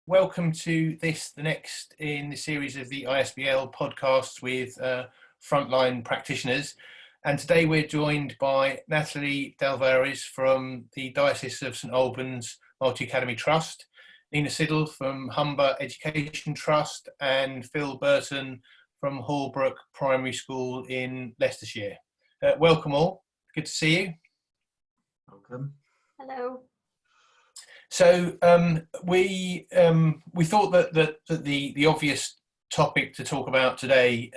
welcome to the next in the series of the ISBL podcasts with frontline practitioners. And today we're joined by Natalie Dalvarez from the Diocese of St Albans Multi-Academy Trust, Nina Siddle from Humber Education Trust, and Phil Burton from Hallbrook Primary School in Leicestershire. Welcome all, good to see you. Welcome. Hello. So we thought that the obvious topic to talk about today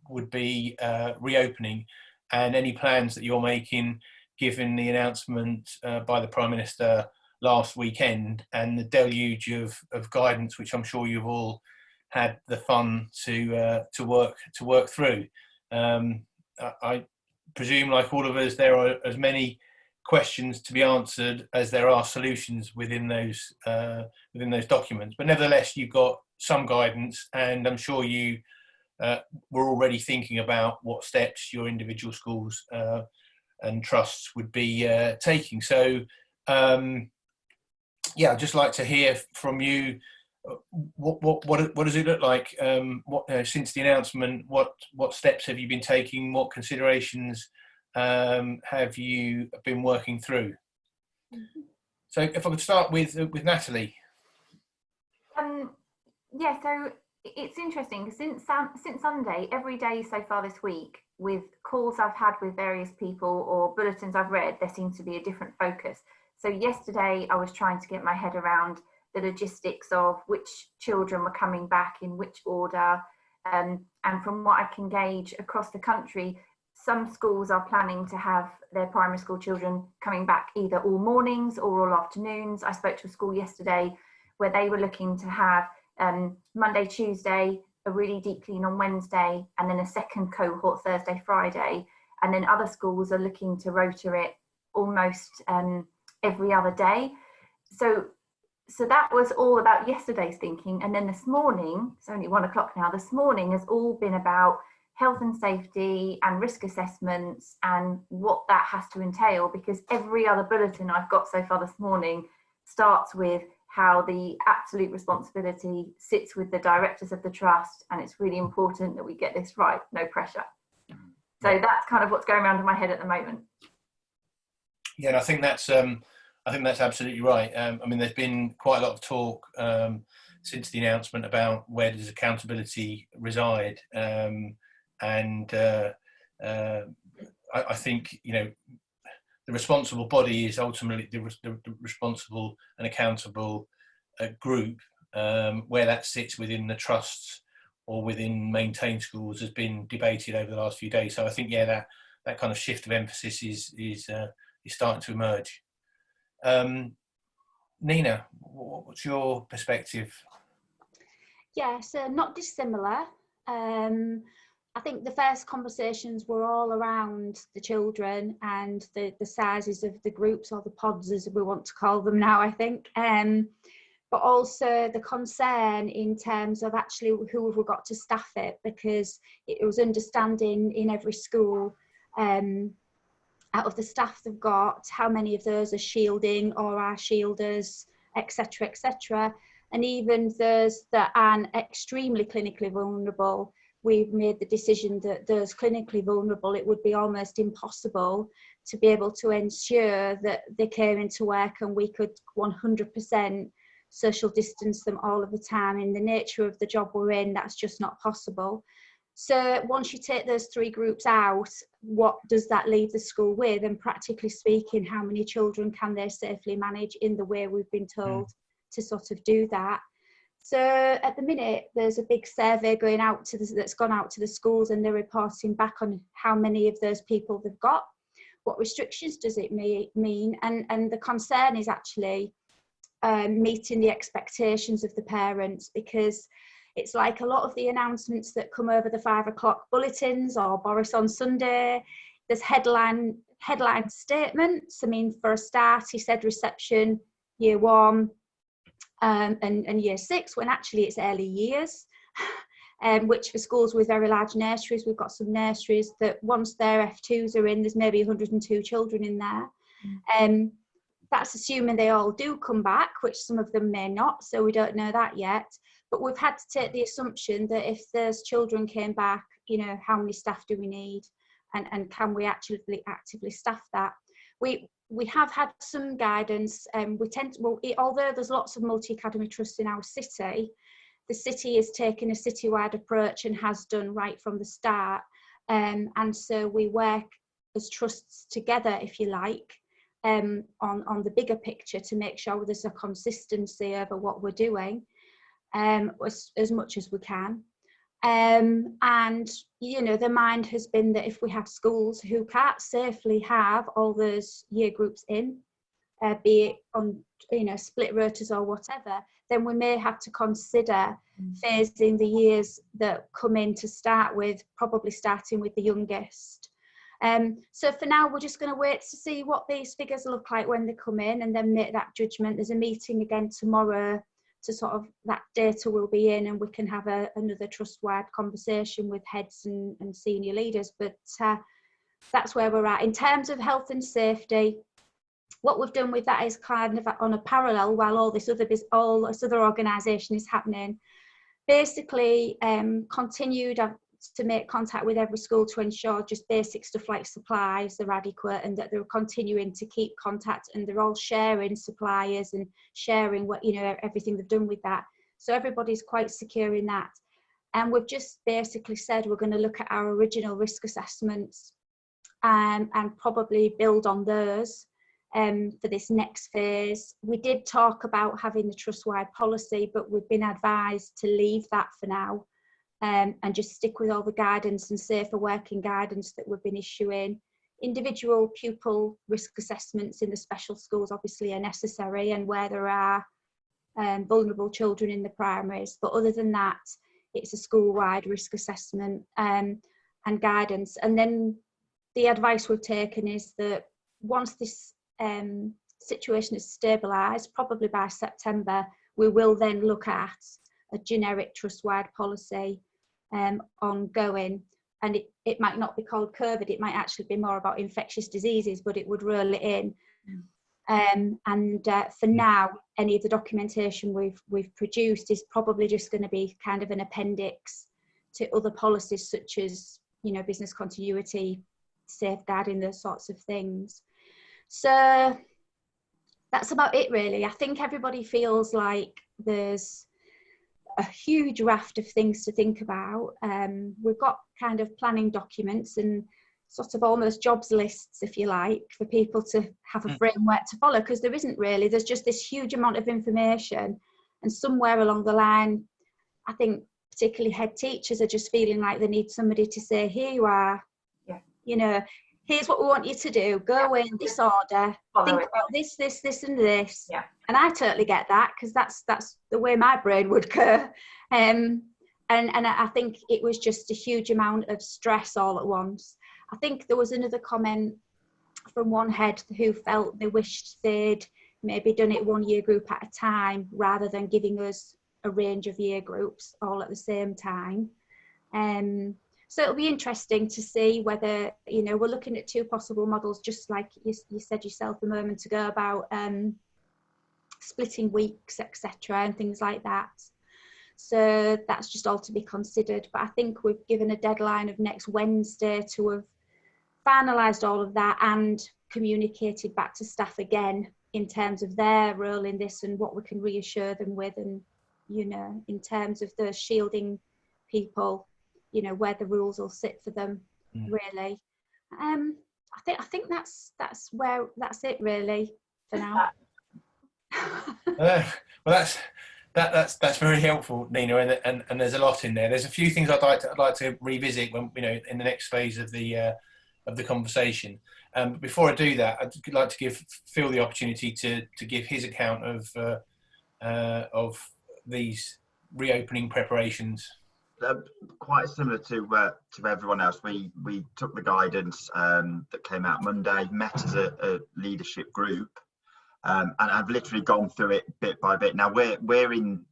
would be reopening and any plans that you're making, given the announcement by the Prime Minister last weekend and the deluge of guidance, which I'm sure you've all had the fun to work through. I presume, like all of us, there are as many questions to be answered as there are solutions within those documents, but nevertheless you've got some guidance, and I'm sure you were already thinking about what steps your individual schools and trusts would be taking. So yeah, I'd just like to hear from you. What does it look like since the announcement? What steps have you been taking? What considerations have you been working through? Mm-hmm. So if I could start with Natalie. Yeah, so it's interesting. Since Sunday, every day so far this week, with calls I've had with various people or bulletins I've read, there seems to be a different focus. So yesterday I was trying to get my head around the logistics of which children were coming back in which order, and from what I can gauge across the country, some schools are planning to have their primary school children coming back either all mornings or all afternoons. I spoke to a school yesterday where they were looking to have Monday, Tuesday, a really deep clean on Wednesday, and then a second cohort Thursday, Friday. And then other schools are looking to rota it almost every other day. So that was all about yesterday's thinking. And then this morning, it's only 1 o'clock now, this morning has all been about health and safety and risk assessments and what that has to entail, because every other bulletin I've got so far this morning starts with how the absolute responsibility sits with the directors of the trust, and it's really important that we get this right, no pressure. So that's kind of what's going around in my head at the moment. Yeah, and I think that's absolutely right. I mean, there's been quite a lot of talk since the announcement about where does accountability reside. And I think, you know, the responsible body is ultimately the responsible and accountable group. Where that sits within the trusts or within maintained schools has been debated over the last few days. So I think, yeah, that kind of shift of emphasis is starting to emerge. Nina, what's your perspective? Yeah, so not dissimilar. I think the first conversations were all around the children and the sizes of the groups, or the pods as we want to call them now, I think. But also the concern in terms of actually who have we got to staff it, because it was understanding in every school, out of the staff they've got, how many of those are shielding or are shielders, etc., etc. And even those that aren't extremely clinically vulnerable, we've made the decision that those clinically vulnerable, it would be almost impossible to be able to ensure that they came into work and we could 100% social distance them all of the time. In the nature of the job we're in, that's just not possible. So once you take those three groups out, what does that leave the school with? And practically speaking, how many children can they safely manage in the way we've been told to sort of do that? So at the minute, there's a big survey going out that's gone out to the schools, and they're reporting back on how many of those people they've got. What restrictions does it mean? And the concern is actually meeting the expectations of the parents, because it's like a lot of the announcements that come over the 5 o'clock bulletins or Boris on Sunday, there's headline statements. I mean, for a start, he said reception year 1 and year 6, when actually it's early years. Which for schools with very large nurseries, we've got some nurseries that once their F2s are in, there's maybe 102 children in there. that's assuming they all do come back, which some of them may not, so we don't know that yet. But we've had to take the assumption that if those children came back, you know, how many staff do we need, and can we actually actively staff that? We have had some guidance. Although there's lots of multi-academy trusts in our city, the city is taking a citywide approach and has done right from the start. And so we work as trusts together, if you like, on the bigger picture to make sure there's a consistency over what we're doing, as much as we can. And, you know, the mind has been that if we have schools who can't safely have all those year groups in, be it on, you know, split rotas or whatever, then we may have to consider phasing the years that come in to start with, probably starting with the youngest. So for now, we're just going to wait to see what these figures look like when they come in, and then make that judgment. There's a meeting again tomorrow to sort of, that data will be in, and we can have another trust-wide conversation with heads and senior leaders. But that's where we're at. In terms of health and safety, what we've done with that is kind of on a parallel, while all this other organisation is happening, basically continued to make contact with every school to ensure just basic stuff like supplies are adequate, and that they're continuing to keep contact, and they're all sharing suppliers and sharing what, you know, everything they've done with that. So everybody's quite secure in that. And we've just basically said we're going to look at our original risk assessments and probably build on those for this next phase. We did talk about having the trust-wide policy, but we've been advised to leave that for now. And just stick with all the guidance and safer working guidance that we've been issuing. Individual pupil risk assessments in the special schools obviously are necessary, and where there are vulnerable children in the primaries, but other than that, it's a school-wide risk assessment and guidance. And then the advice we've taken is that once this situation is stabilised, probably by September, we will then look at a generic trust-wide policy ongoing, and it might not be called COVID, it might actually be more about infectious diseases, but it would roll it in. For now, any of the documentation we've produced is probably just going to be kind of an appendix to other policies, such as, you know, business continuity, safeguarding, those sorts of things. So that's about it really. I think everybody feels like there's a huge raft of things to think about. We've got kind of planning documents and sort of almost jobs lists, if you like, for people to have a framework to follow, because there isn't really. There's just this huge amount of information, and somewhere along the line, I think particularly head teachers are just feeling like they need somebody to say, here you are, you know, here's what we want you to do, go in this order, think about this and this. And I totally get that, because that's the way my brain would go. And I think it was just a huge amount of stress all at once. I think there was another comment from one head who felt they wished they'd maybe done it one year group at a time, rather than giving us a range of year groups all at the same time. So it'll be interesting to see whether, you know, we're looking at two possible models, just like you said yourself a moment ago about splitting weeks, etc., and things like that. So that's just all to be considered. But I think we've given a deadline of next Wednesday to have finalised all of that and communicated back to staff again in terms of their role in this and what we can reassure them with, and, you know, in terms of the shielding people, you know, where the rules will sit for them, really. I think that's it really for now. Well, that's very helpful, Nina, and there's a lot in there. There's a few things I'd like to revisit when, you know, in the next phase of the conversation. But before I do that, I'd like to give Phil the opportunity to give his account of these reopening preparations. Quite similar to everyone else. We took the guidance that came out Monday, met as a leadership group, and I've literally gone through it bit by bit. Now we're in,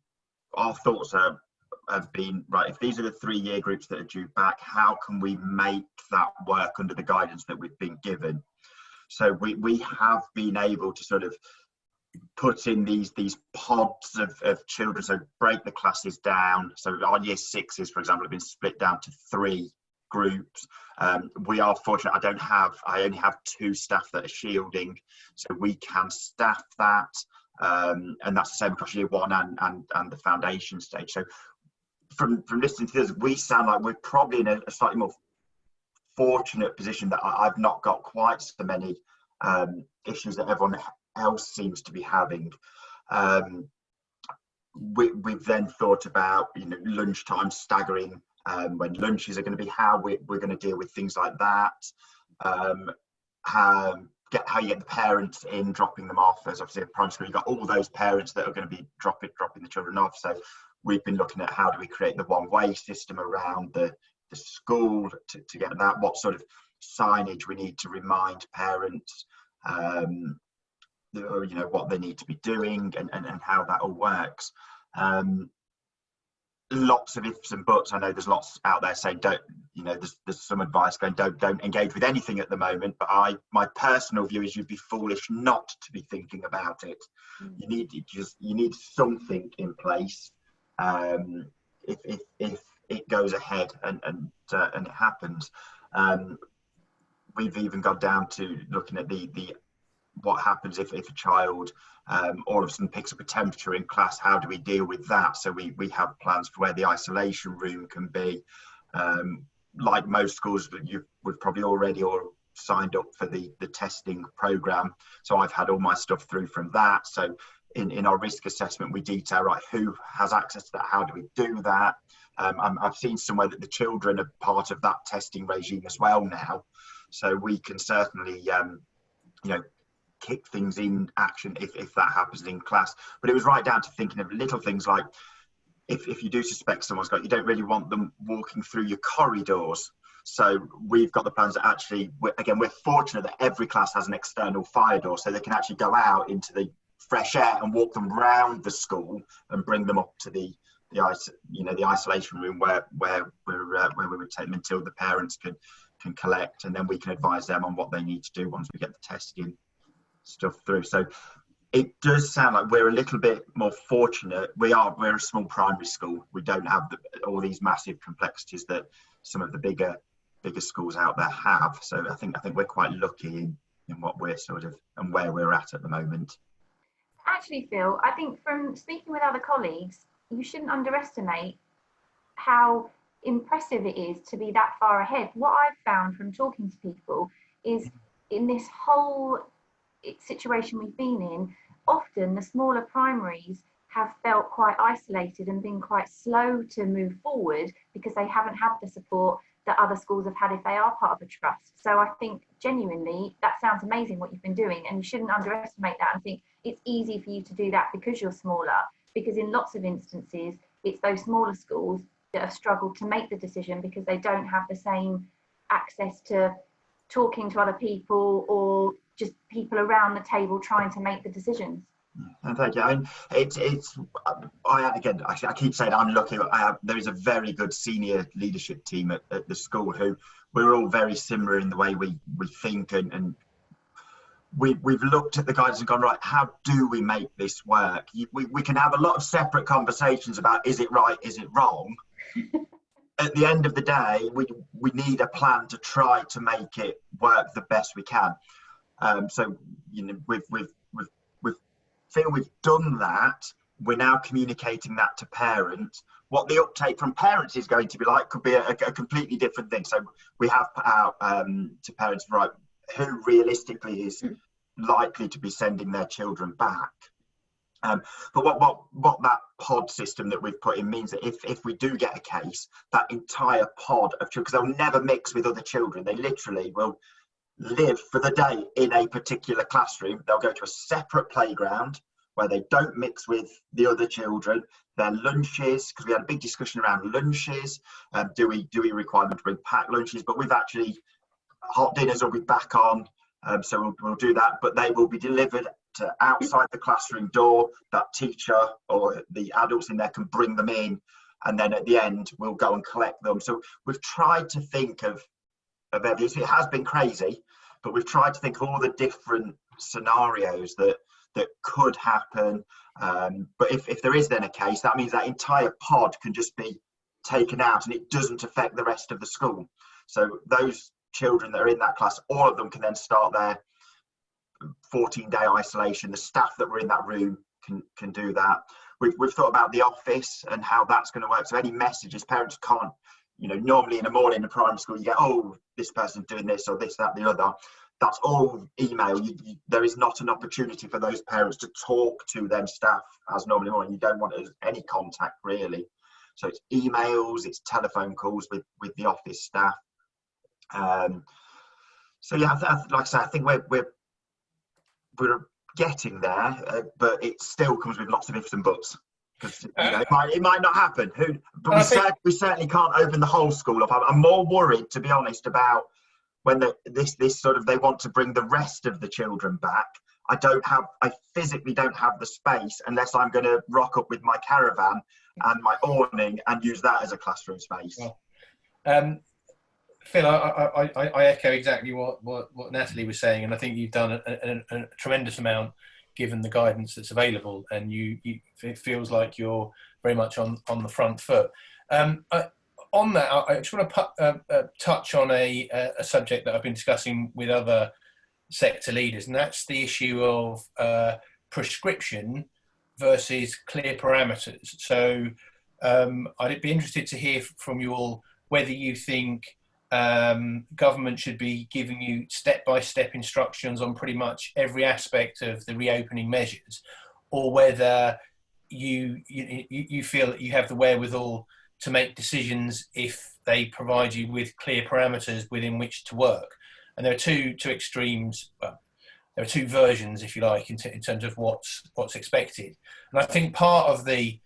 our thoughts have been, right, if these are the 3 year groups that are due back, how can we make that work under the guidance that we've been given? So we have been able to sort of put in these pods of children, so break the classes down. So our year sixes, for example, have been split down to 3 groups. We are fortunate, I only have 2 staff that are shielding, so we can staff that, and that's the same across year 1 and the foundation stage. So from listening to this, we sound like we're probably in a slightly more fortunate position that I've not got quite so many issues that everyone else seems to be having. We've then thought about, you know, lunchtime staggering, when lunches are going to be, how we're going to deal with things like that. How you get the parents in, dropping them off. As obviously at primary school, you've got all those parents that are going to be dropping the children off. So we've been looking at how do we create the one-way system around the school to get that, what sort of signage we need to remind parents, you know, what they need to be doing, and how that all works. Lots of ifs and buts. I know there's lots out there saying don't, you know, there's some advice going don't engage with anything at the moment, but my personal view is you'd be foolish not to be thinking about it. You need something in place if it goes ahead and it happens. We've even got down to looking at the what happens if a child all of a sudden picks up a temperature in class. How do we deal with that? So we have plans for where the isolation room can be. Like most schools, we've probably already signed up for the testing program, so I've had all my stuff through from that. So in our risk assessment, we detail, right, who has access to that, how do we do that. I've seen somewhere that the children are part of that testing regime as well now, so we can certainly you know, kick things in action if that happens in class. But it was right down to thinking of little things like, if you do suspect someone's got, you don't really want them walking through your corridors. So we've got the plans that actually, we're fortunate that every class has an external fire door, so they can actually go out into the fresh air and walk them round the school and bring them up to the isolation room where we would take them until the parents can collect, and then we can advise them on what they need to do once we get the testing stuff through. So it does sound like we're a little bit more fortunate. We're a small primary school. We don't have all these massive complexities that some of the bigger schools out there have. So I think we're quite lucky in what we're sort of, and where we're at the moment. Actually, Phil, I think from speaking with other colleagues, you shouldn't underestimate how impressive it is to be that far ahead. What I've found from talking to people is, in this whole situation we've been in, often the smaller primaries have felt quite isolated and been quite slow to move forward because they haven't had the support that other schools have had if they are part of a trust. So I think genuinely that sounds amazing what you've been doing, and you shouldn't underestimate that. I think it's easy for you to do that because you're smaller, because in lots of instances it's those smaller schools that have struggled to make the decision because they don't have the same access to talking to other people or just people around the table trying to make the decisions. And thank you. I mean, I keep saying I'm lucky. There is a very good senior leadership team at the school who we're all very similar in the way we think, and we've looked at the guidance and gone, right, how do we make this work? We can have a lot of separate conversations about is it right, is it wrong. At the end of the day, we need a plan to try to make it work the best we can. So, you know, we feel we've done that. We're now communicating that to parents. What the uptake from parents is going to be like could be a completely different thing. So we have put out to parents, right, who realistically is likely to be sending their children back. But what that pod system that we've put in means that if we do get a case, that entire pod of children, because they'll never mix with other children, they literally will live for the day in a particular classroom. They'll go to a separate playground where they don't mix with the other children. Their lunches, because we had a big discussion around lunches, do we require them to bring packed lunches? But we've actually, hot dinners will be back on, so we'll do that, but they will be delivered to outside the classroom door. That teacher or the adults in there can bring them in, and then at the end we'll go and collect them. So we've tried to think of everything. It has been crazy, but we've tried to think of all the different scenarios that could happen. But if there is then a case, that means that entire pod can just be taken out and it doesn't affect the rest of the school. So those children that are in that class, all of them can then start their 14-day isolation. The staff that were in that room can do that. We've thought about the office and how that's going to work. So any messages, parents can't, normally in the morning in primary school, you get, oh, this person's doing this or this, that, the other. That's all email. There is not an opportunity for those parents to talk to their staff as normally morning. You don't want any contact really. So it's emails, it's telephone calls with the office staff. So yeah, like I say, I think we're getting there, but it still comes with lots of ifs and buts. Because it might not happen. But we certainly can't open the whole school up. I'm more worried, to be honest, about when this sort of, they want to bring the rest of the children back. I physically don't have the space unless I'm going to rock up with my caravan and my awning and use that as a classroom space. Well, Phil, I echo exactly what Natalie was saying, and I think you've done a tremendous amount given the guidance that's available, and it feels like you're very much on the front foot. On that, I just want to touch on a subject that I've been discussing with other sector leaders, and that's the issue of prescription versus clear parameters. So I'd be interested to hear from you all whether you think government should be giving you step-by-step instructions on pretty much every aspect of the reopening measures, or whether you feel that you have the wherewithal to make decisions if they provide you with clear parameters within which to work. And there are two extremes. Well, there are two versions, if you like, in terms of what's expected. And I think part of the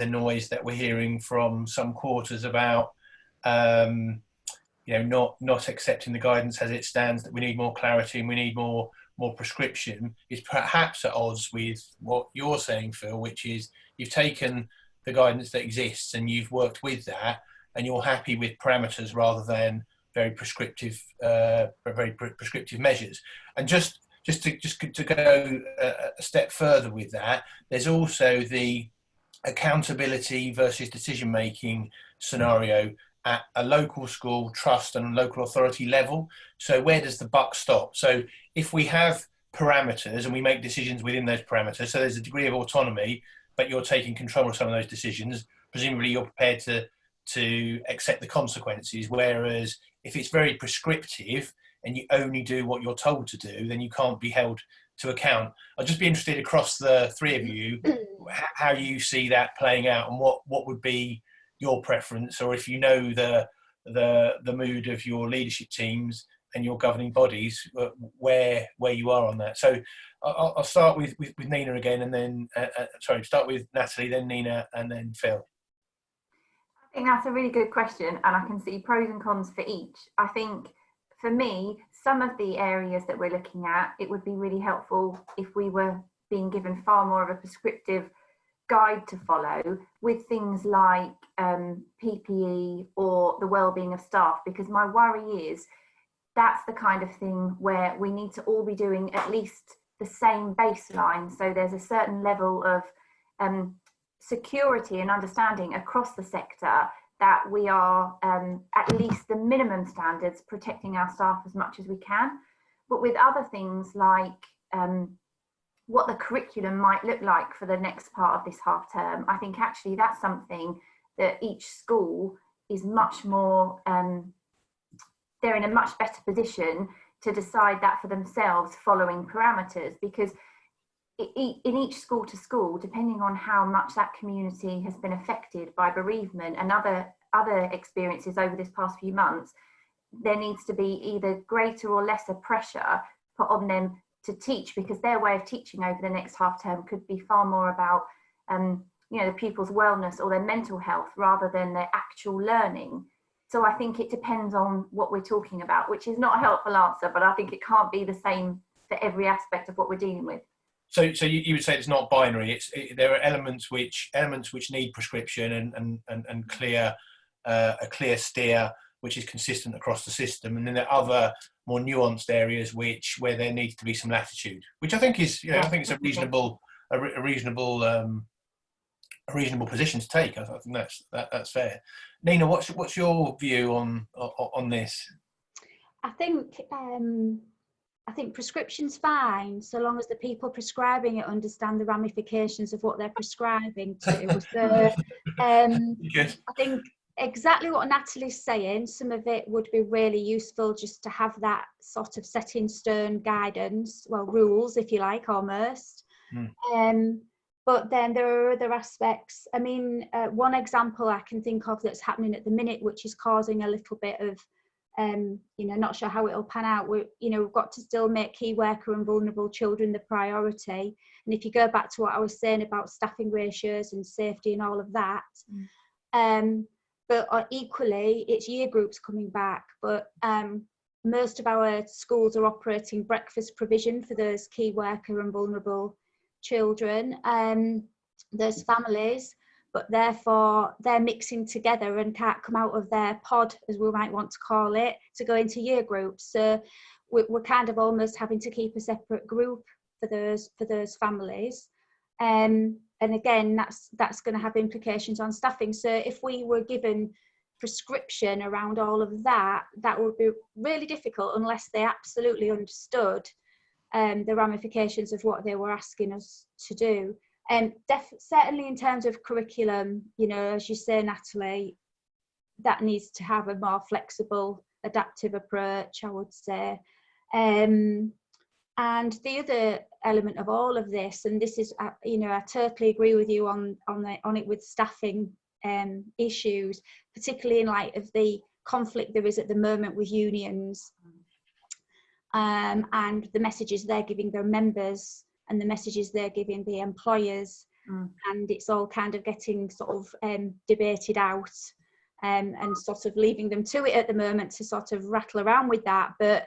noise that we're hearing from some quarters about not accepting the guidance as it stands, that we need more clarity and we need more prescription, is perhaps at odds with what you're saying, Phil, which is you've taken the guidance that exists and you've worked with that and you're happy with parameters rather than very prescriptive measures. And just to go a step further with that, there's also the accountability versus decision making scenario at a local school, trust and local authority level. So where does the buck stop? So if we have parameters and we make decisions within those parameters, so there's a degree of autonomy, but you're taking control of some of those decisions, presumably you're prepared to accept the consequences. Whereas if it's very prescriptive and you only do what you're told to do, then you can't be held to account. I'd just be interested across the three of you, how you see that playing out and what would be your preference, or if you know the mood of your leadership teams and your governing bodies, where you are on that. So I'll start with Nina again, and then start with Natalie, then Nina, and then Phil. I think that's a really good question, and I can see pros and cons for each. I think for me, some of the areas that we're looking at, it would be really helpful if we were being given far more of a prescriptive guide to follow with things like PPE or the well-being of staff, because my worry is that's the kind of thing where we need to all be doing at least the same baseline, so there's a certain level of security and understanding across the sector that we are at least the minimum standards protecting our staff as much as we can. But with other things like what the curriculum might look like for the next part of this half term, I think actually that's something that each school is much more, they're in a much better position to decide that for themselves following parameters, because in each school to school, depending on how much that community has been affected by bereavement and other experiences over this past few months, there needs to be either greater or lesser pressure put on them to teach, because their way of teaching over the next half term could be far more about the pupils' wellness or their mental health rather than their actual learning. So I think it depends on what we're talking about, which is not a helpful answer, but I think it can't be the same for every aspect of what we're dealing with. So you would say it's not binary. There are elements which need prescription and clear a clear steer which is consistent across the system, and then there are other more nuanced areas where there needs to be some latitude, which I think is, I think it's a reasonable position to take. I think that's fair. Nina, what's your view on this? I think prescription's fine so long as the people prescribing it understand the ramifications of what they're prescribing to. So I think exactly what Natalie's saying, some of it would be really useful just to have that sort of set in stone guidance, well, rules, if you like, almost. But then there are other aspects. I mean, one example I can think of that's happening at the minute, which is causing a little bit of, not sure how it'll pan out. We've got to still make key worker and vulnerable children the priority. And if you go back to what I was saying about staffing ratios and safety and all of that, but equally, it's year groups coming back. But most of our schools are operating breakfast provision for those key worker and vulnerable children, those families, but therefore they're mixing together and can't come out of their pod, as we might want to call it, to go into year groups. So we're kind of almost having to keep a separate group for those families. And again, that's going to have implications on staffing. So if we were given prescription around all of that, that would be really difficult unless they absolutely understood the ramifications of what they were asking us to do. And certainly in terms of curriculum, as you say, Natalie, that needs to have a more flexible, adaptive approach, I would say. And the other element of all of this, and this is, I totally agree with you on it with staffing issues, particularly in light of the conflict there is at the moment with unions, and the messages they're giving their members and the messages they're giving the employers, and it's all kind of getting sort of debated out, and sort of leaving them to it at the moment to sort of rattle around with that. But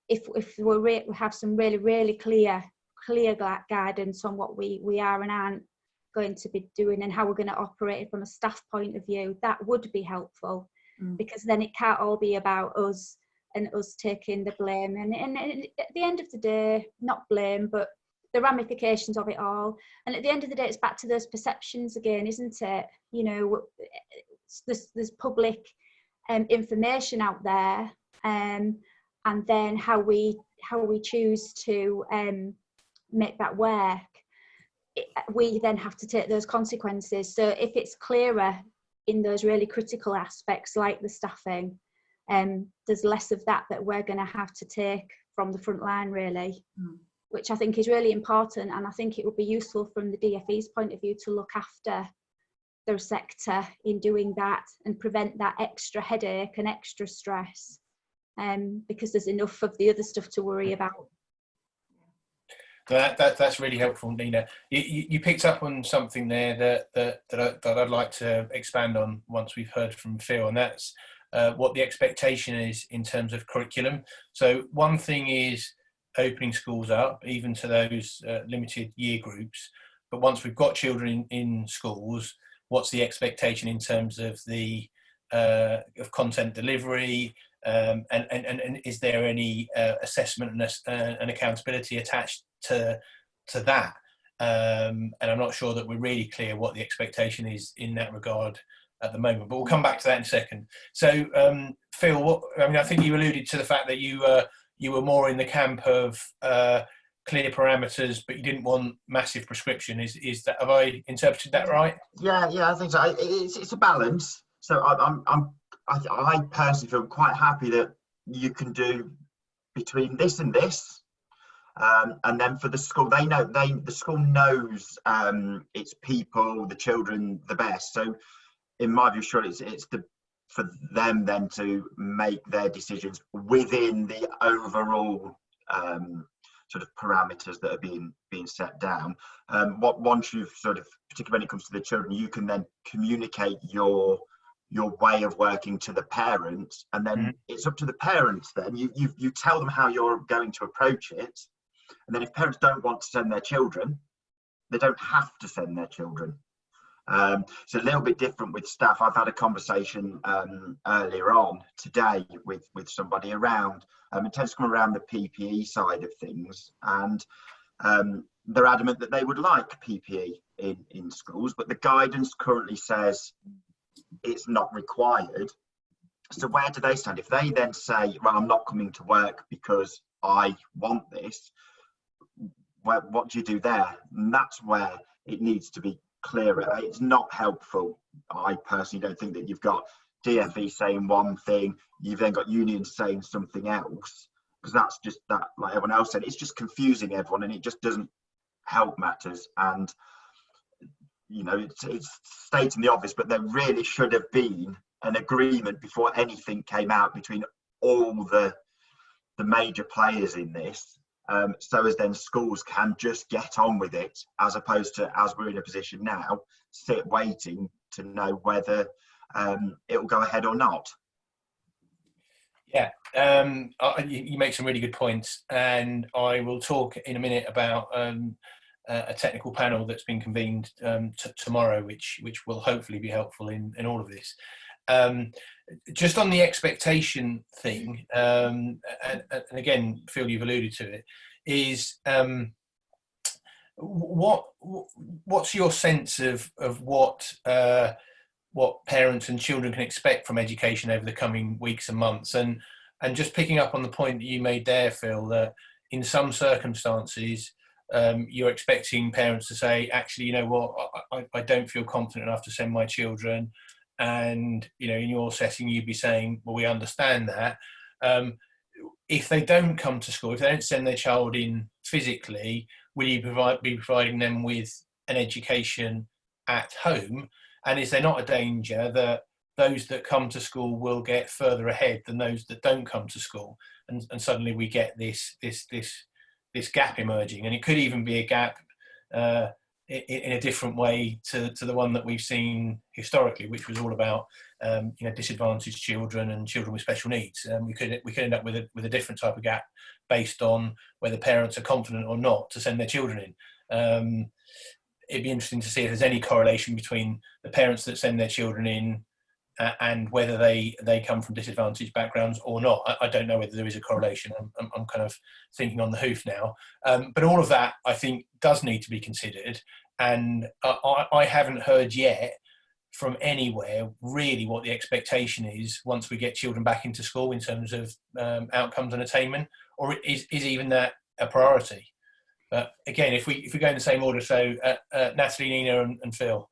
if we have some really, really clear guidance on what we are and aren't going to be doing and how we're going to operate from a staff point of view, that would be helpful, because then it can't all be about us and us taking the blame. And at the end of the day, not blame, but the ramifications of it all. And at the end of the day, it's back to those perceptions again, isn't it? There's public information out there, and then how we choose to make that work. We then have to take those consequences. So if it's clearer in those really critical aspects like the staffing, there's less of that we're going to have to take from the front line, really, which I think is really important. And I think it would be useful from the DfE's point of view to look after their sector in doing that and prevent that extra headache and extra stress, because there's enough of the other stuff to worry about. That's really helpful, Nina. You picked up on something there that I'd like to expand on once we've heard from Phil, and that's what the expectation is in terms of curriculum. So one thing is opening schools up, even to those limited year groups. But once we've got children in schools, what's the expectation in terms of the of content delivery, and is there any assessment and accountability attached to that? And I'm not sure that we're really clear what the expectation is in that regard at the moment, but we'll come back to that in a second. So Phil, I think you alluded to the fact that you were more in the camp of clear parameters, but you didn't want massive prescription. Is that, have I interpreted that right? Yeah, I think so. It's a balance. So I personally feel quite happy that you can do between this and this, and then for the school, the school knows its people, the children, the best. So in my view, sure, it's for them then to make their decisions within the overall sort of parameters that are being set down. Once you've sort of, particularly when it comes to the children, you can then communicate your way of working to the parents, and then it's up to the parents. Then you tell them how you're going to approach it, and then if parents don't want to send their children, they don't have to send their children. It's a little bit different with staff. I've had a conversation earlier on today with somebody around, it tends to come around the PPE side of things, and they're adamant that they would like PPE in schools, but the guidance currently says it's not required. So where do they stand? If they then say, well, I'm not coming to work because I want this, what do you do there? And that's where it needs to be clearer. It's not helpful. I personally don't think that you've got DFE saying one thing, you've then got unions saying something else, because that's just that, like everyone else said, it's just confusing everyone, and it just doesn't help matters. And you know, it's stating the obvious, but there really should have been an agreement before anything came out between all the major players in this, so as then schools can just get on with it, as opposed to, as we're in a position now, sit waiting to know whether it will go ahead or not. Yeah, you make some really good points, and I will talk in a minute about a technical panel that's been convened tomorrow, which will hopefully be helpful in all of this. Just on the expectation thing, and again, Phil, you've alluded to it, is what's your sense of what parents and children can expect from education over the coming weeks and months? And just picking up on the point that you made there, Phil, that in some circumstances you're expecting parents to say, actually, you know what, I don't feel confident enough to send my children. And, you know, in your setting, you'd be saying, well, we understand that. If they don't come to school, if they don't send their child in physically, will you be providing them with an education at home? And is there not a danger that those that come to school will get further ahead than those that don't come to school? And suddenly we get this gap emerging, and it could even be a gap in a different way to the one that we've seen historically, which was all about you know, disadvantaged children and children with special needs. We could end up with a different type of gap based on whether parents are confident or not to send their children in. It'd be interesting to see if there's any correlation between the parents that send their children in and whether they come from disadvantaged backgrounds or not. I don't know whether there is a correlation. I'm kind of thinking on the hoof now. But all of that, I think, does need to be considered. And I haven't heard yet from anywhere really what the expectation is once we get children back into school in terms of outcomes and attainment, or is even that a priority? But again, if we go in the same order, so Natalie, Nina and Phil.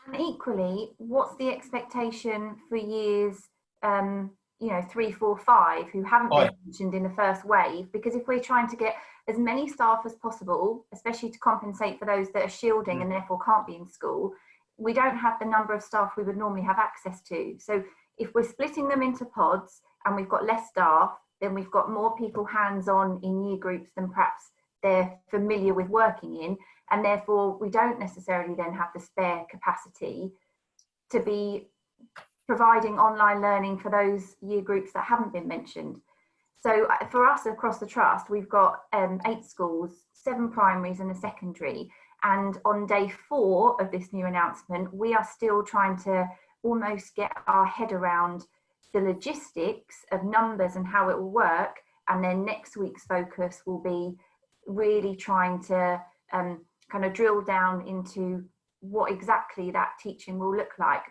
And equally, what's the expectation for years, you know, 3, 4, 5 who haven't been mentioned in the first wave? Because if we're trying to get as many staff as possible, especially to compensate for those that are shielding and therefore can't be in school, we don't have the number of staff we would normally have access to. So if we're splitting them into pods and we've got less staff, then we've got more people hands-on in year groups than perhaps they're familiar with working in, and therefore we don't necessarily then have the spare capacity to be providing online learning for those year groups that haven't been mentioned. So for us across the trust, we've got 8 schools, 7 primaries and a secondary, and on day 4 of this new announcement, we are still trying to almost get our head around the logistics of numbers and how it will work, and then next week's focus will be really trying to kind of drill down into what exactly that teaching will look like.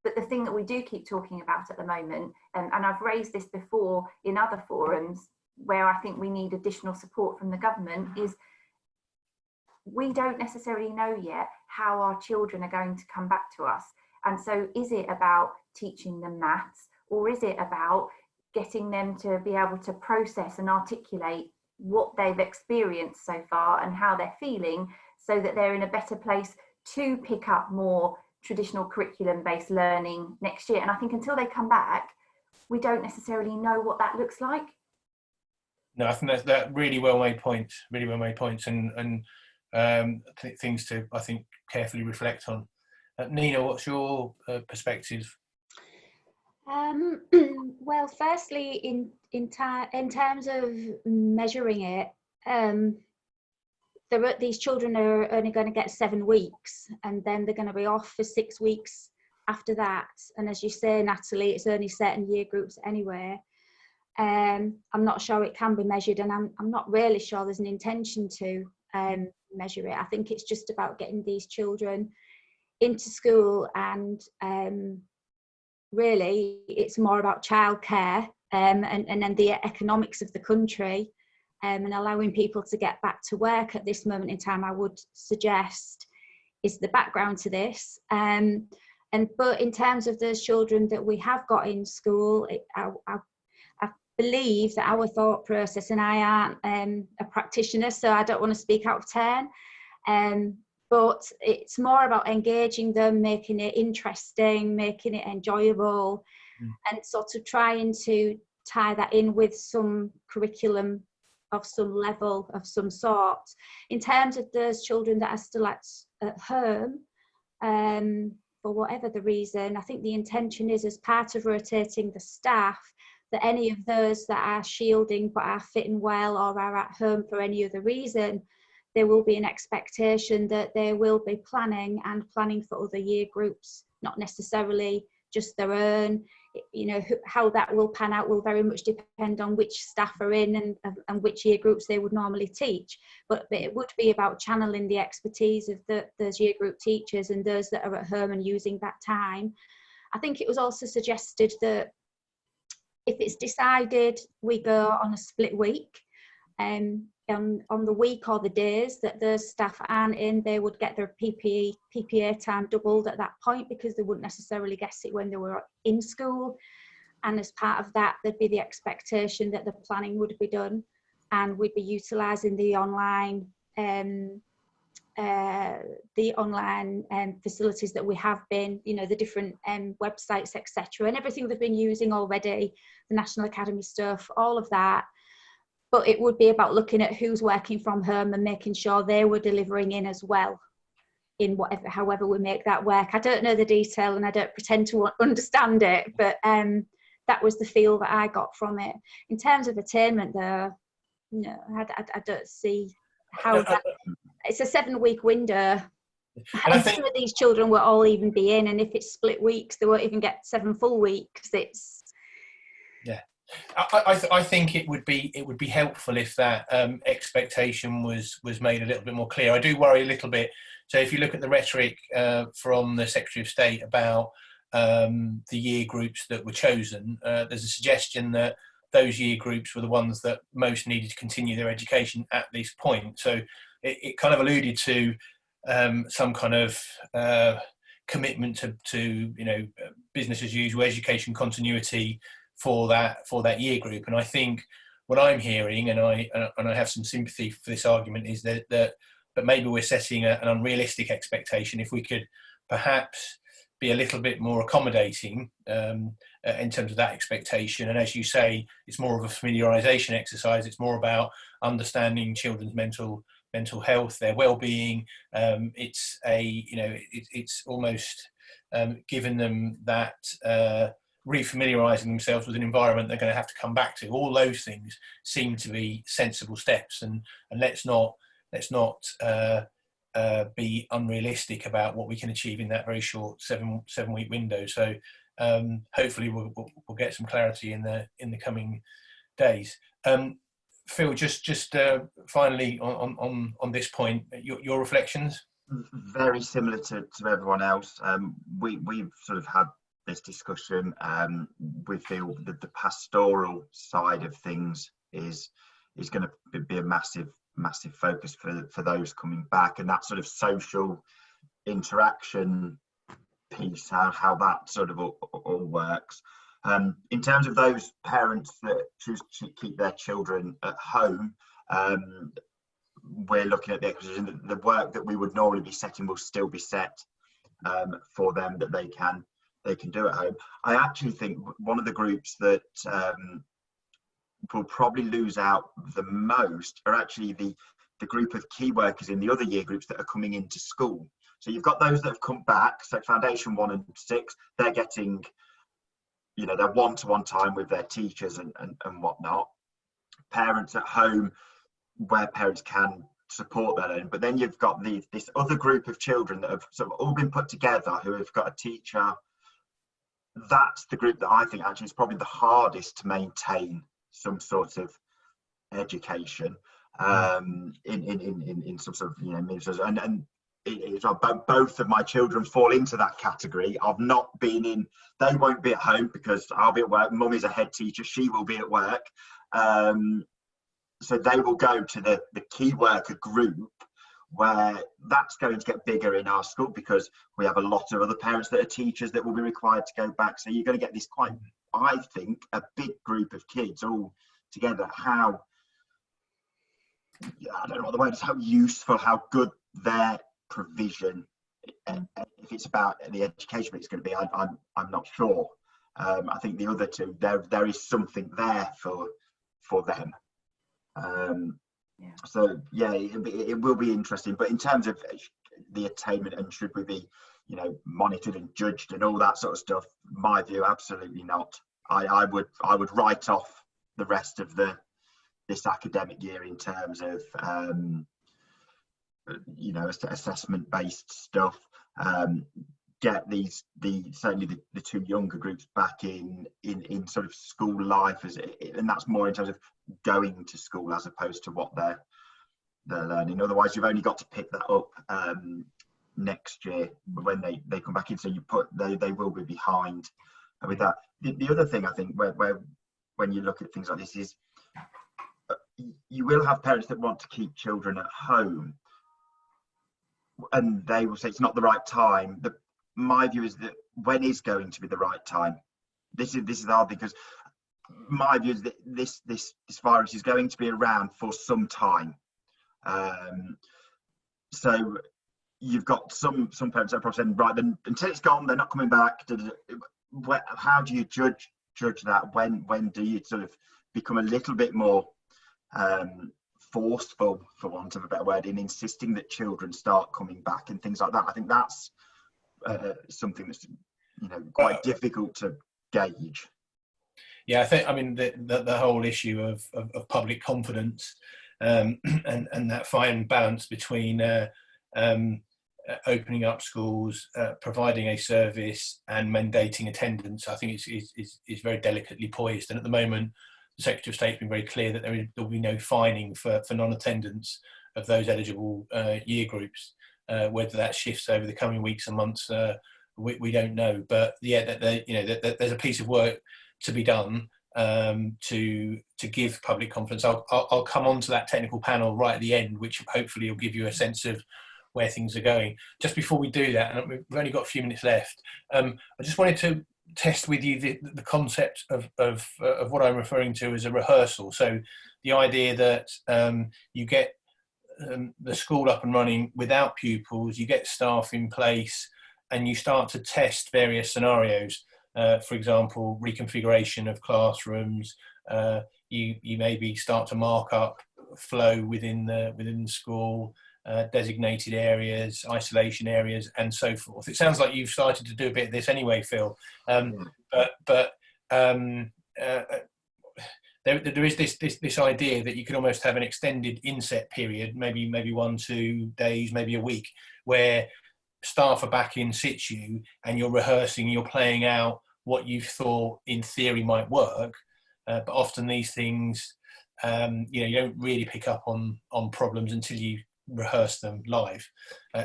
But the thing that we do keep talking about at the moment, and I've raised this before in other forums where I think we need additional support from the government, is we don't necessarily know yet how our children are going to come back to us. And so is it about teaching them maths, or is it about getting them to be able to process and articulate what they've experienced so far and how they're feeling, so that they're in a better place to pick up more traditional curriculum based learning next year? And I think until they come back, we don't necessarily know what that looks like. No, I think that really well made points, and things to, I think, carefully reflect on. Nina, what's your perspective? Well, firstly, in terms of measuring it, these children are only going to get 7 weeks, and then they're going to be off for 6 weeks after that. And as you say, Natalie, it's only certain year groups anyway. I'm not sure it can be measured, and I'm not really sure there's an intention to measure it. I think it's just about getting these children into school, and really it's more about childcare and then the economics of the country, and allowing people to get back to work at this moment in time, I would suggest, is the background to this. But in terms of those children that we have got in school, I believe that our thought process, and I aren't a practitioner, so I don't want to speak out of turn, but it's more about engaging them, making it interesting, making it enjoyable, and sort of trying to tie that in with some curriculum of some level, of some sort. In terms of those children that are still at home, for whatever the reason, I think the intention is, as part of rotating the staff, that any of those that are shielding but are fitting well or are at home for any other reason, there will be an expectation that they will be planning for other year groups, not necessarily just their own. You know, how that will pan out will very much depend on which staff are in and which year groups they would normally teach. But it would be about channeling the expertise of those year group teachers and those that are at home and using that time. I think it was also suggested that if it's decided we go on a split week, on the week or the days that those staff aren't in, they would get their PPA time doubled at that point, because they wouldn't necessarily get it when they were in school. And as part of that, there'd be the expectation that the planning would be done, and we'd be utilising the online facilities that we have been, you know, the different websites, etc., and everything they've been using already, the National Academy stuff, all of that. But it would be about looking at who's working from home and making sure they were delivering in as well, in however we make that work. I don't know the detail, and I don't pretend to understand it, but that was the feel that I got from it. In terms of attainment, though, no, I don't see how that. It's a 7-week window, and some of these children will all even be in, and if it's split weeks, they won't even get 7 full weeks. It's I think it would be helpful if that expectation was made a little bit more clear. I do worry a little bit. So if you look at the rhetoric from the Secretary of State about the year groups that were chosen, there's a suggestion that those year groups were the ones that most needed to continue their education at this point. So it kind of alluded to some kind of commitment to you know, business as usual, education continuity for that year group. And I think what I'm hearing, and I have some sympathy for this argument, is that maybe we're setting an unrealistic expectation. If we could perhaps be a little bit more accommodating in terms of that expectation, and as you say, it's more of a familiarisation exercise. It's more about understanding children's mental health, their well-being. It's almost given them that refamiliarising themselves with an environment they're going to have to come back to. All those things seem to be sensible steps, and let's not be unrealistic about what we can achieve in that very short 7-week window. So hopefully we'll get some clarity in the coming days. Phil, just finally on this point, your reflections. Very similar to everyone else. We've sort of had this discussion. We feel that the pastoral side of things is going to be a massive focus for those coming back, and that sort of social interaction piece, how that sort of all works. In terms of those parents that choose to keep their children at home, we're looking at the exercise. The work that we would normally be setting will still be set for them, that they can do at home. I actually think one of the groups that will probably lose out the most are actually the group of key workers in the other year groups that are coming into school. So you've got those that have come back, so Foundation 1 and 6, they're getting, you know, their one-to-one time with their teachers and whatnot. Parents at home, where parents can support their learning. But then you've got this other group of children that have sort of all been put together, who have got a teacher. That's the group that I think actually is probably the hardest to maintain some sort of education in some sort of, you know, and it's both of my children fall into that category of not being in. They won't be at home because I'll be at work. Mum is a head teacher, she will be at work, so they will go to the key worker group, where that's going to get bigger in our school because we have a lot of other parents that are teachers that will be required to go back. So you're going to get this quite, I think, a big group of kids all together. How, I don't know what the word is, how useful, how good their provision, if it's about the education it's going to be, I'm not sure. I think the other two, there is something there for them. So yeah, it will be interesting. But in terms of the attainment and should we be, you know, monitored and judged and all that sort of stuff, my view, absolutely not. I would write off the rest of this academic year in terms of you know, assessment based stuff. Get certainly the two younger groups back in sort of school life, and that's more in terms of going to school as opposed to what they're learning. Otherwise you've only got to pick that up next year when they come back in, so they will be behind with that. The other thing I think where when you look at things like this is you will have parents that want to keep children at home, and they will say it's not the right time. My view is that when is going to be the right time? This is hard, because my view is that this virus is going to be around for some time. So you've got some parents that are probably saying, right, then until it's gone, they're not coming back. How do you judge that? When do you sort of become a little bit more forceful, for want of a better word, in insisting that children start coming back and things like that? I think that's something that's, you know, quite difficult to gauge. Yeah, I mean the whole issue of public confidence and that fine balance between opening up schools, providing a service, and mandating attendance, I think is very delicately poised. And at the moment, the Secretary of State's been very clear that there will be no fining for non-attendance of those eligible year groups. Whether that shifts over the coming weeks and months, we don't know. But yeah, there's a piece of work to be done to give public confidence. I'll come on to that technical panel right at the end, which hopefully will give you a sense of where things are going. Just before we do that, and we've only got a few minutes left, I just wanted to test with you the concept of what I'm referring to as a rehearsal. So the idea that you get the school up and running without pupils, you get staff in place, and you start to test various scenarios. For example, reconfiguration of classrooms. You maybe start to mark up flow within the school, designated areas, isolation areas, and so forth. It sounds like you've started to do a bit of this anyway, Phil. There is this idea that you could almost have an extended inset period, maybe 1-2 days, maybe a week, where staff are back in situ and you're rehearsing, you're playing out what you thought in theory might work, but often these things, you don't really pick up on problems until you rehearse them live.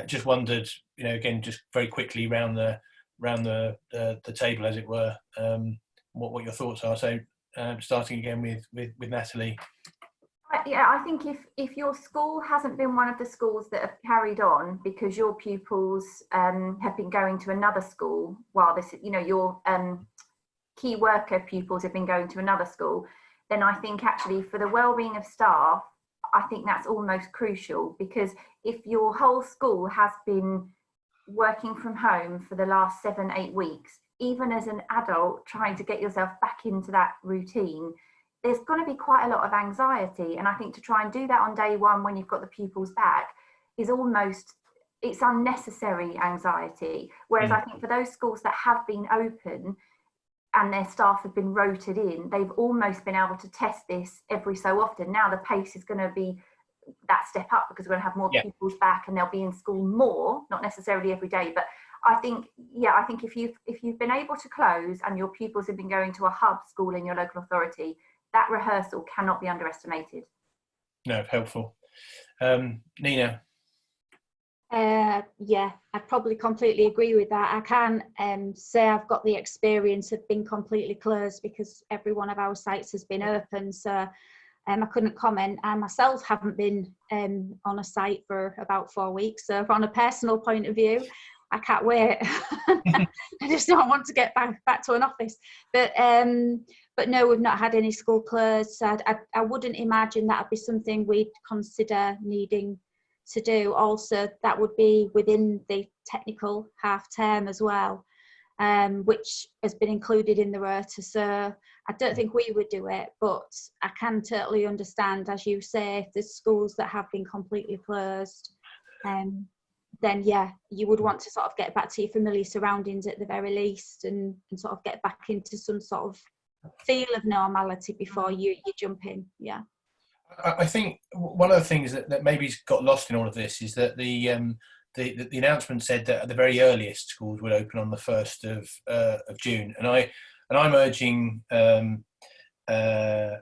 Just wondered, again, just very quickly round the table, as it were, what your thoughts are. So starting again with Natalie. Yeah, I think if your school hasn't been one of the schools that have carried on because your pupils have been going to another school while this, your key worker pupils have been going to another school, then I think actually for the well-being of staff, I think that's almost crucial, because if your whole school has been working from home for the last 7-8 weeks, even as an adult trying to get yourself back into that routine, there's going to be quite a lot of anxiety. And I think to try and do that on day one when you've got the pupils back is it's unnecessary anxiety. Whereas I think for those schools that have been open and their staff have been rotated in, they've almost been able to test this every so often. Now the pace is going to be that step up, because we're going to have more Yeah. pupils back and they'll be in school more, not necessarily every day. But I think if you've been able to close and your pupils have been going to a hub school in your local authority, that rehearsal cannot be underestimated. No, helpful. Nina? Yeah, I probably completely agree with that. I can't say I've got the experience of being completely closed, because every one of our sites has been open, so I couldn't comment. I myself haven't been on a site for about 4 weeks, so from a personal point of view, I can't wait. I just don't want to get back to an office. But no, we've not had any school closed, so I wouldn't imagine that would be something we'd consider needing to do. Also, that would be within the technical half term as well, which has been included in the rota. So I don't think we would do it, but I can totally understand, as you say, if there's schools that have been completely closed, then yeah, you would want to sort of get back to your familiar surroundings at the very least, and sort of get back into some sort of feel of normality before you jump in. Yeah. I think one of the things that maybe's got lost in all of this is that the announcement said that at the very earliest schools would open on the 1st of June, and I'm urging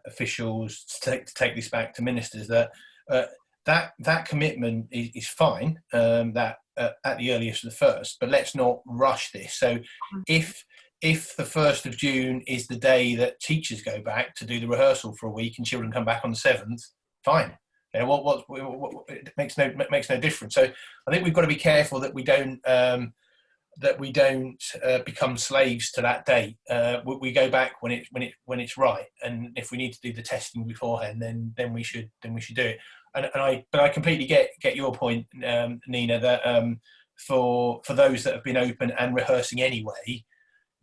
officials to take this back to ministers, that commitment is fine, that at the earliest of the 1st, but let's not rush this. So if the 1st of June is the day that teachers go back to do the rehearsal for a week and children come back on the 7th, fine. You know, what it makes no difference. So I think we've got to be careful that we don't become slaves to that date. We go back when it's right, and if we need to do the testing beforehand, then we should do it. But I completely get your point, Nina, that for those that have been open and rehearsing anyway,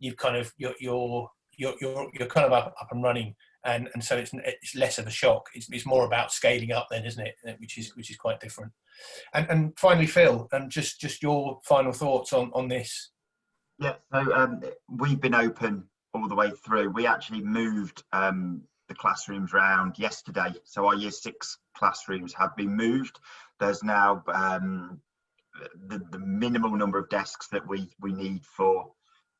you've kind of you're kind of up and running, and so it's less of a shock. It's more about scaling up then, isn't it? Which is quite different. And finally, Phil, just your final thoughts on this. Yeah, so we've been open all the way through. We actually moved the classrooms round yesterday, so our year 6 classrooms have been moved. There's now the minimal number of desks that we need for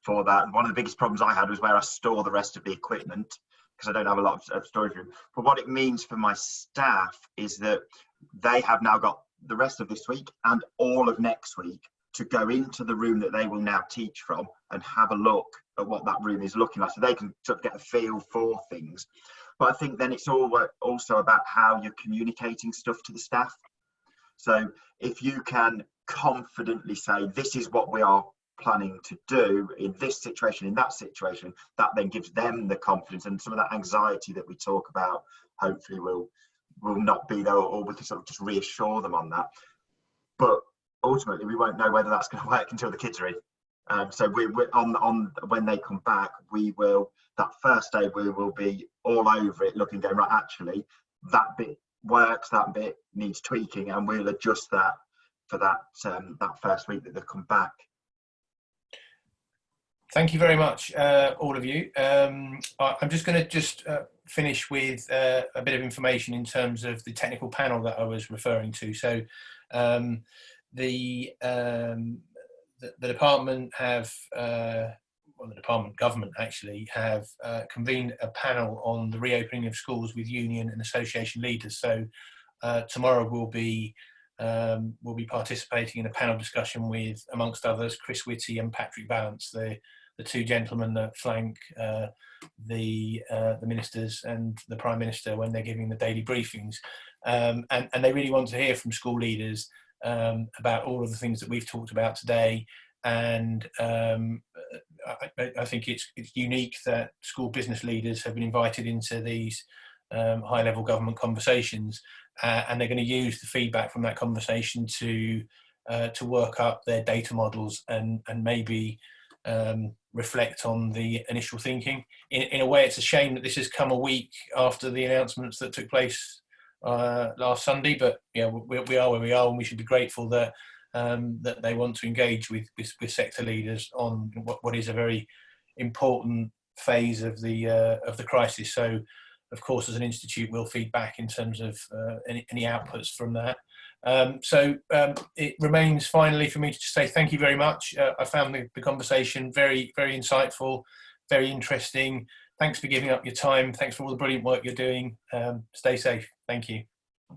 that. One of the biggest problems I had was where I store the rest of the equipment, because I don't have a lot of storage room. But what it means for my staff is that they have now got the rest of this week and all of next week to go into the room that they will now teach from and have a look at what that room is looking like, so they can sort of get a feel for things. But I think then it's also about how you're communicating stuff to the staff. So if you can confidently say, this is what we are planning to do in this situation, in that situation, that then gives them the confidence, and some of that anxiety that we talk about hopefully will not be there, or we can sort of just reassure them on that. But ultimately we won't know whether that's going to work until the kids are in. So we're on when they come back, we will, that first day we will be all over it, looking, going, right, actually that bit works, that bit needs tweaking, and we'll adjust that for that first week that they come back. Thank you very much, all of you. I'm just going to finish with a bit of information in terms of the technical panel that I was referring to. So the department have, the department government actually have convened a panel on the reopening of schools with union and association leaders. So tomorrow we'll be participating in a panel discussion with, amongst others, Chris Whitty and Patrick Vallance, the two gentlemen that flank the ministers and the Prime Minister when they're giving the daily briefings, and they really want to hear from school leaders about all of the things that we've talked about today. And I think it's unique that school business leaders have been invited into these high-level government conversations, and they're going to use the feedback from that conversation to work up their data models and maybe reflect on the initial thinking. In a way, it's a shame that this has come a week after the announcements that took place last Sunday, but yeah, we are where we are, and we should be grateful that that they want to engage with sector leaders on what is a very important phase of the crisis. So of course, as an institute, we'll feed back in terms of any outputs from that. It remains finally for me to just say thank you very much. I found the conversation very, very insightful, very interesting. Thanks for giving up your time. Thanks for all the brilliant work you're doing. Stay safe. Thank you.